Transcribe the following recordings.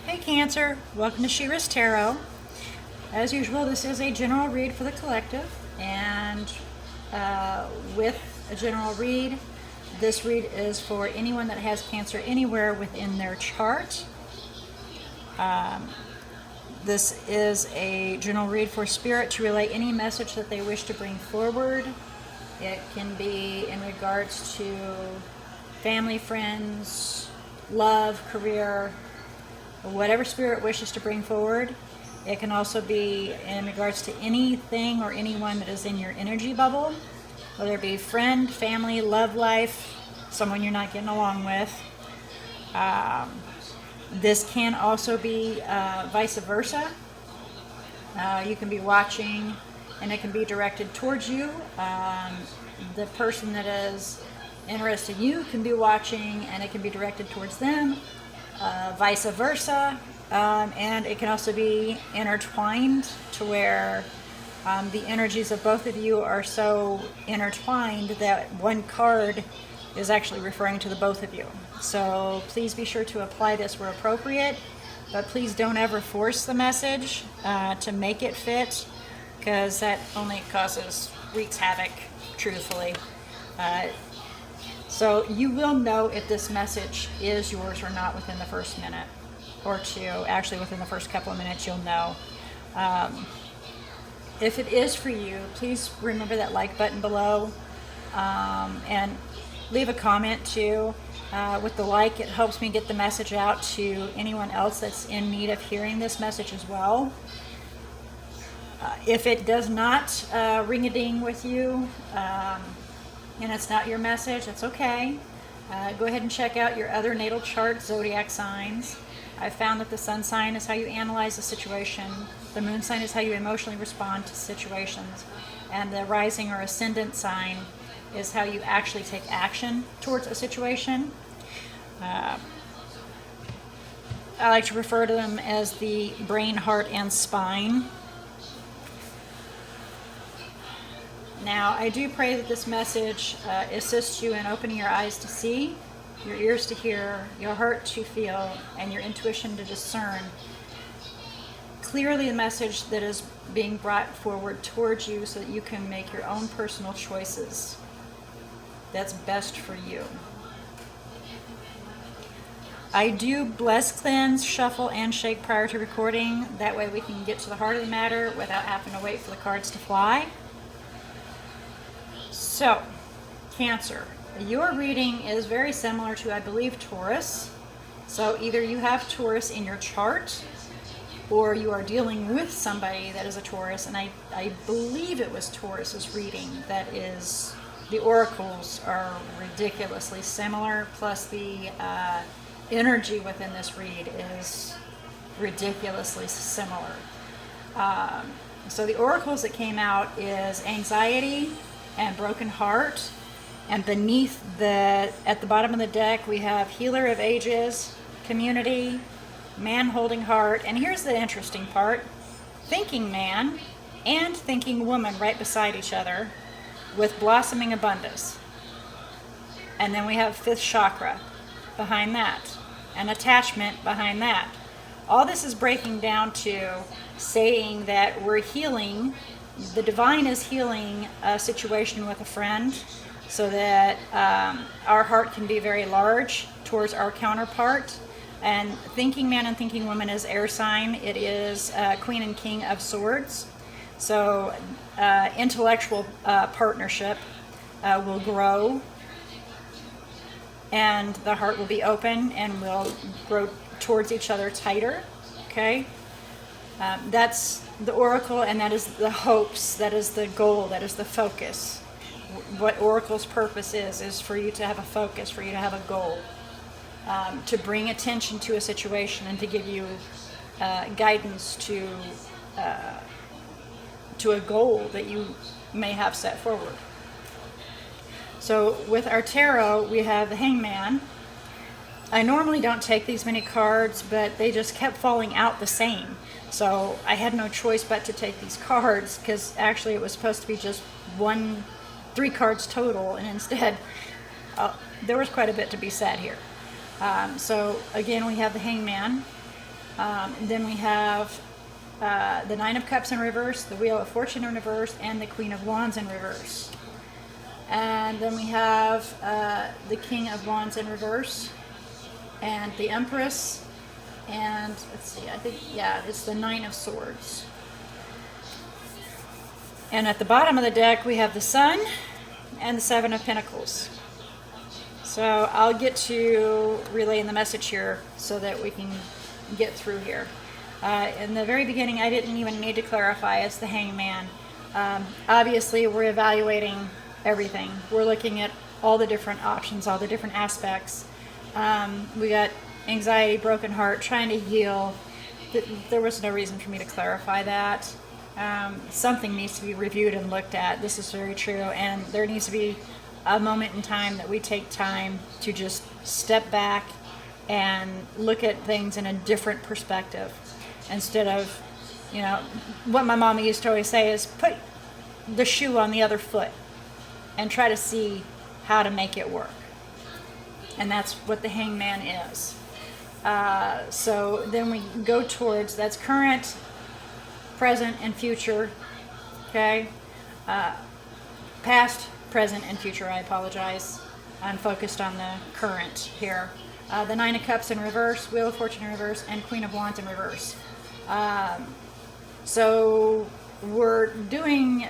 Hey Cancer, welcome to She-ruhz Tarot. As usual, this is a general read for the collective, and with a general read, this read is for anyone that has Cancer anywhere within their chart. This is a general read for Spirit to relay any message that they wish to bring forward. It can be in regards to family, friends, love, career, whatever Spirit wishes to bring forward. It can also be in regards to anything or anyone that is in your energy bubble, whether it be friend, family, love life, someone you're not getting along with. This can also be vice versa. You can be watching and it can be directed towards you. The person that is interested in you can be watching and it can be directed towards them. Vice versa, and it can also be intertwined to where the energies of both of you are so intertwined that one card is actually referring to the both of you. So please be sure to apply this where appropriate, but please don't ever force the message to make it fit, because that only wreaks havoc, truthfully. So you will know if this message is yours or not within the first minute or two. Actually, within the first couple of minutes, you'll know. If it is for you, please remember that like button below, and leave a comment too. With the like, it helps me get the message out to anyone else that's in need of hearing this message as well. If it does not ring a ding with you, and it's not your message, that's okay. Go ahead and check out your other natal chart zodiac signs. I found that the sun sign is how you analyze a situation, the moon sign is how you emotionally respond to situations, and the rising or ascendant sign is how you actually take action towards a situation. I like to refer to them as the brain, heart, and spine. Now, I do pray that this message assists you in opening your eyes to see, your ears to hear, your heart to feel, and your intuition to discern clearly the message that is being brought forward towards you so that you can make your own personal choices that's best for you. I do bless, cleanse, shuffle, and shake prior to recording. That way we can get to the heart of the matter without having to wait for the cards to fly. So, Cancer, your reading is very similar to, I believe, Taurus. So either you have Taurus in your chart, or you are dealing with somebody that is a Taurus, and I believe it was Taurus's reading. That is, the oracles are ridiculously similar, plus the energy within this read is ridiculously similar. So the oracles that came out is anxiety and broken heart, and beneath at the bottom of the deck we have healer of ages, community, man holding heart, and here's the interesting part, thinking man and thinking woman right beside each other with blossoming abundance. And then we have fifth chakra behind that, and attachment behind that. All this is breaking down to saying that we're healing. The divine is healing a situation with a friend so that our heart can be very large towards our counterpart. And thinking man and thinking woman is air sign. It is Queen and King of Swords. So intellectual partnership will grow, and the heart will be open and will grow towards each other tighter. Okay? That's the oracle, and that is the hopes, that is the goal, that is the focus. What oracle's purpose is for you to have a focus, for you to have a goal, to bring attention to a situation and to give you guidance to a goal that you may have set forward. So with our tarot, we have the Hangman. I normally don't take these many cards, but they just kept falling out the same. So I had no choice but to take these cards, because actually it was supposed to be just 3 cards total, and instead there was quite a bit to be said here. So again, we have the Hangman. Then we have the Nine of Cups in reverse, the Wheel of Fortune in reverse, and the Queen of Wands in reverse. And then we have the King of Wands in reverse, and the Empress, and let's see, I think, yeah, it's the Nine of Swords. And at the bottom of the deck, we have the Sun and the Seven of Pentacles. So I'll get to relaying the message here so that we can get through here. In the very beginning, I didn't even need to clarify. It's the Hangman. Obviously, we're evaluating everything. We're looking at all the different options, all the different aspects. We got anxiety, broken heart, trying to heal. There was no reason for me to clarify that. Something needs to be reviewed and looked at. This is very true, and there needs to be a moment in time that we take time to just step back and look at things in a different perspective, instead of, you know, what my mama used to always say is put the shoe on the other foot and try to see how to make it work. And that's what the Hangman is. So then we go towards, that's current, present, and future. Okay, past, present, and future. I apologize. I'm focused on the current here. The Nine of Cups in reverse, Wheel of Fortune in reverse, and Queen of Wands in reverse. So we're doing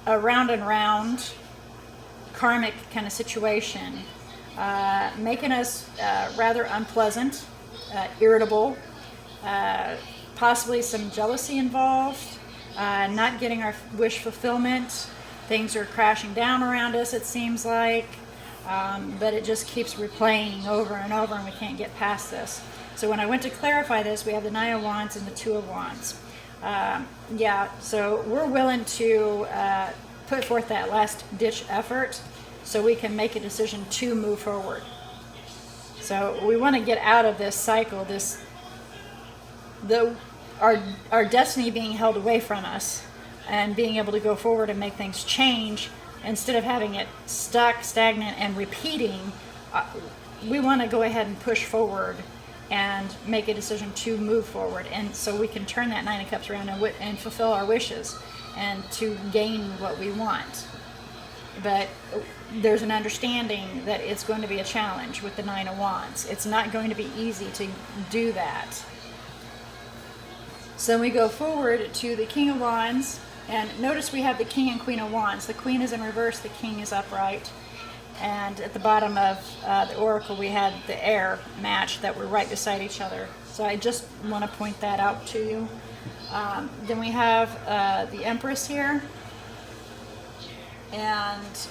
a round and round karmic kind of situation, making us rather unpleasant, irritable, possibly some jealousy involved, not getting our wish fulfillment. Things are crashing down around us, it seems like, but it just keeps replaying over and over, and we can't get past this. So when I went to clarify this, we have the Nine of Wands and the Two of Wands. Yeah, so we're willing to put forth that last-ditch effort so we can make a decision to move forward. So we want to get out of this cycle, our destiny being held away from us, and being able to go forward and make things change instead of having it stuck, stagnant, and repeating. We want to go ahead and push forward and make a decision to move forward, and so we can turn that Nine of Cups around and fulfill our wishes and to gain what we want. But there's an understanding that it's going to be a challenge with the Nine of Wands. It's not going to be easy to do that. So we go forward to the King of Wands, and notice we have the King and Queen of Wands. The Queen is in reverse, the King is upright, and at the bottom of the Oracle we had the air match that were right beside each other. So I just want to point that out to you. Then we have the Empress here, and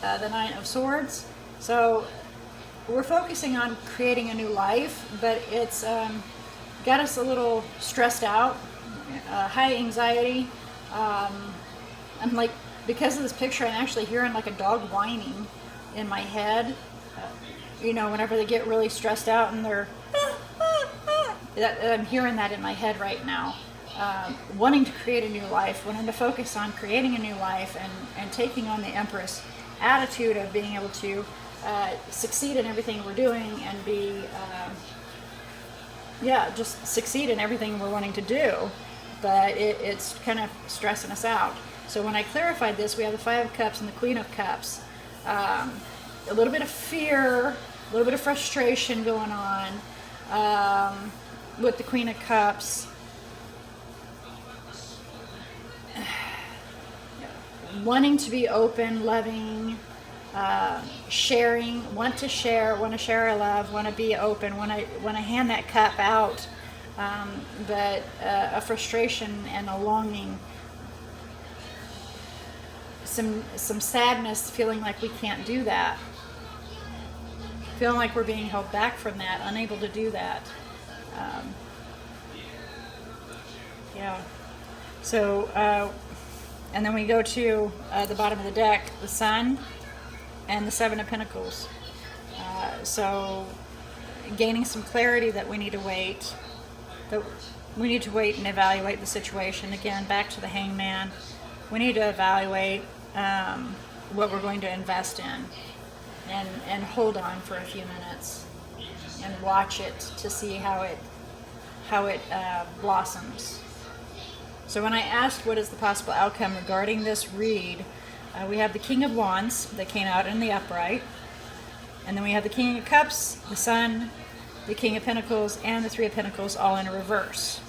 the Nine of Swords. So we're focusing on creating a new life, but it's got us a little stressed out, high anxiety. I'm like, because of this picture, I'm actually hearing like a dog whining in my head. You know, whenever they get really stressed out and they're, I'm hearing that in my head right now. Wanting to create a new life, wanting to focus on creating a new life, and taking on the Empress attitude of being able to succeed in everything we're doing and be, just succeed in everything we're wanting to do. But it's kind of stressing us out. So when I clarified this, we have the Five of Cups and the Queen of Cups. A little bit of fear, a little bit of frustration going on with the Queen of Cups. Wanting to be open, loving, sharing, want to share our love, want to be open, want to hand that cup out. But a frustration and a longing, some sadness, feeling like we can't do that, feeling like we're being held back from that, unable to do that. So and then we go to the bottom of the deck, the Sun and the Seven of Pentacles. So gaining some clarity that we need to wait. And evaluate the situation. Again, back to the Hangman. We need to evaluate what we're going to invest in, and hold on for a few minutes and watch it to see how how it blossoms. So when I asked what is the possible outcome regarding this read, we have the King of Wands that came out in the upright, and then we have the King of Cups, the Sun, the King of Pentacles, and the Three of Pentacles all in a reverse.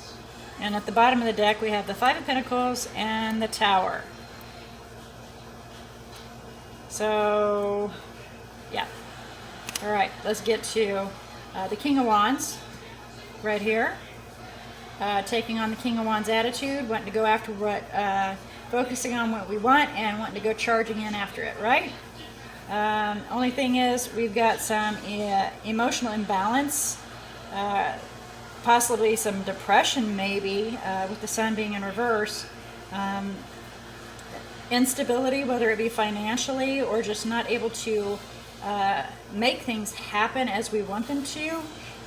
And at the bottom of the deck we have the Five of Pentacles and the Tower. So, yeah. All right, let's get to the King of Wands right here. Taking on the King of Wands attitude, wanting to go after what, focusing on what we want and wanting to go charging in after it, right? Only thing is, we've got some emotional imbalance, possibly some depression maybe, with the Sun being in reverse. Instability, whether it be financially or just not able to make things happen as we want them to.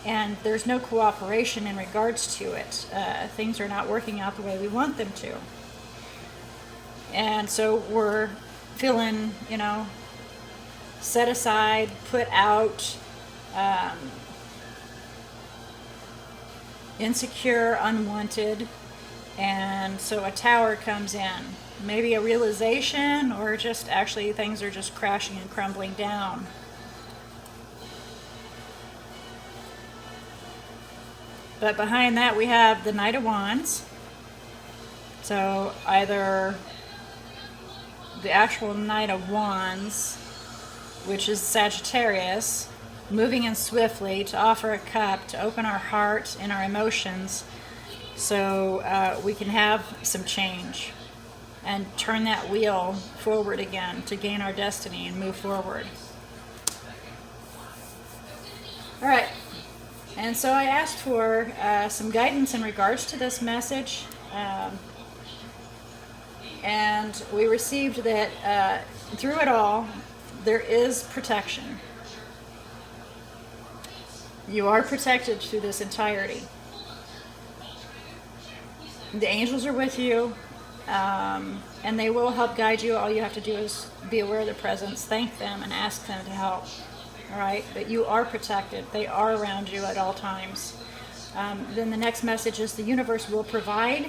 And there's no cooperation in regards to it. Things are not working out the way we want them to. And so we're feeling, set aside, put out, insecure, unwanted. And so a Tower comes in. Maybe a realization, or just actually things are just crashing and crumbling down. But behind that we have the Knight of Wands. So either the actual Knight of Wands, which is Sagittarius, moving in swiftly to offer a cup, to open our heart and our emotions so we can have some change and turn that wheel forward again to gain our destiny and move forward. All right. And so I asked for some guidance in regards to this message, and we received that through it all, there is protection. You are protected through this entirety. The angels are with you, and they will help guide you. All you have to do is be aware of their presence, thank them, and ask them to help. All right, but you are protected. They are around you at all times. Then the next message is the universe will provide,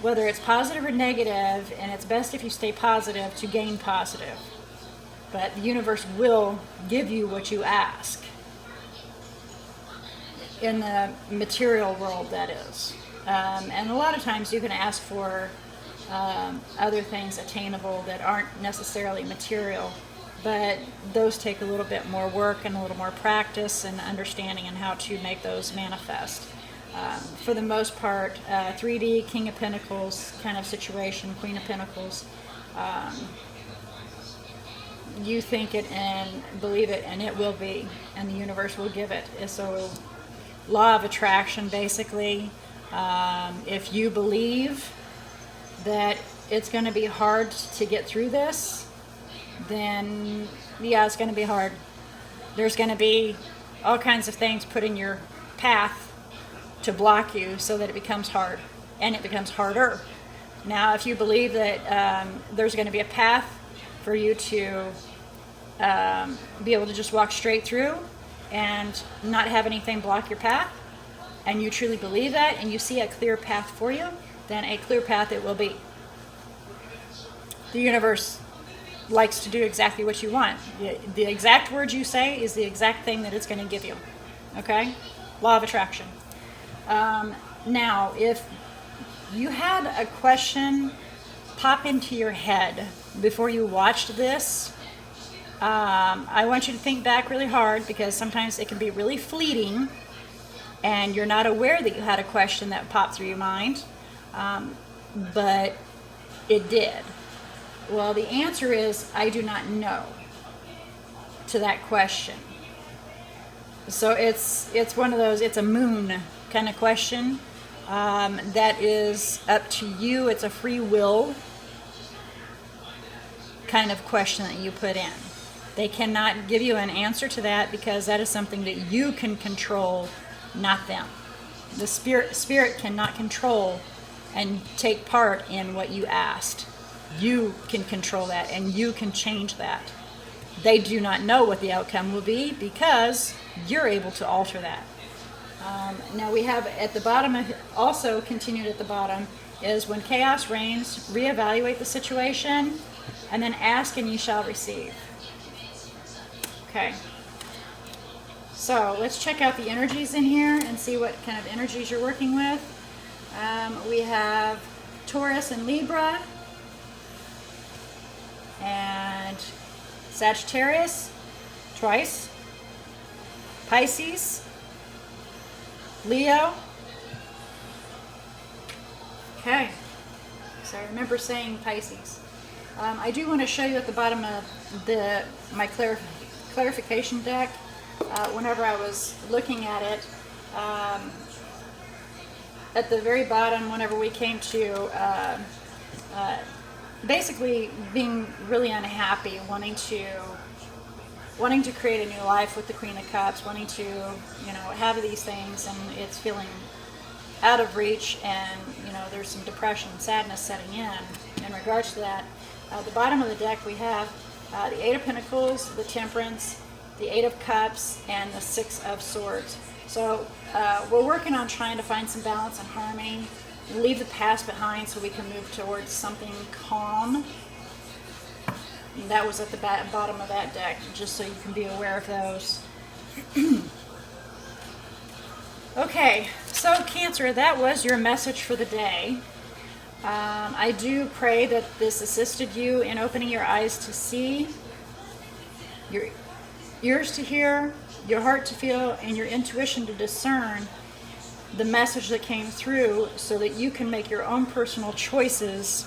whether it's positive or negative, and it's best if you stay positive to gain positive. But the universe will give you what you ask. In the material world, that is. And a lot of times you can ask for other things attainable that aren't necessarily material. But those take a little bit more work and a little more practice and understanding and how to make those manifest. For the most part, 3D, King of Pentacles kind of situation, Queen of Pentacles, you think it and believe it, and it will be, and the universe will give it. So, law of attraction, basically. If you believe that it's going to be hard to get through this, then yeah, it's going to be hard. There's going to be all kinds of things put in your path to block you so that it becomes hard, and it becomes harder. Now, if you believe that there's going to be a path for you to be able to just walk straight through and not have anything block your path, and you truly believe that, and you see a clear path for you, then a clear path it will be. The universe likes to do exactly what you want. The exact words you say is the exact thing that it's going to give you. Okay? Law of attraction. Now, if you had a question pop into your head before you watched this, I want you to think back really hard, because sometimes it can be really fleeting and you're not aware that you had a question that popped through your mind, but it did. Well, the answer is, I do not know, to that question. So it's one of those, it's a moon kind of question that is up to you. It's a free will kind of question that you put in. They cannot give you an answer to that, because that is something that you can control, not them. The spirit cannot control and take part in what you asked. You can control that, and you can change that. They do not know what the outcome will be, because you're able to alter that. Now we have at the bottom, also continued at the bottom, is when chaos reigns, reevaluate the situation, and then ask and ye shall receive. Okay. So let's check out the energies in here and see what kind of energies you're working with. We have Taurus and Libra, and Sagittarius, twice, Pisces, Leo. Okay, so I remember saying Pisces. I do want to show you at the bottom of my clarification deck, whenever I was looking at it, at the very bottom, whenever we came to basically being really unhappy, wanting to create a new life with the Queen of Cups, wanting to, have these things, and it's feeling out of reach, and, there's some depression and sadness setting in regards to that. The bottom of the deck, we have the Eight of Pentacles, the Temperance, the Eight of Cups, and the Six of Swords. So we're working on trying to find some balance and harmony, leave the past behind so we can move towards something calm. And that was at the bottom of that deck, just so you can be aware of those. Okay, so Cancer, that was your message for the day. I do pray that this assisted you in opening your eyes to see, your ears to hear, your heart to feel, and your intuition to discern the message that came through, so that you can make your own personal choices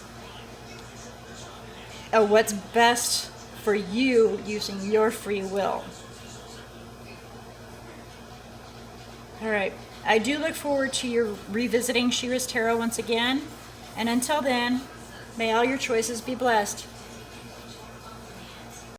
of what's best for you using your free will. All right. I do look forward to your revisiting She-ruhz Tarot once again. And until then, may all your choices be blessed.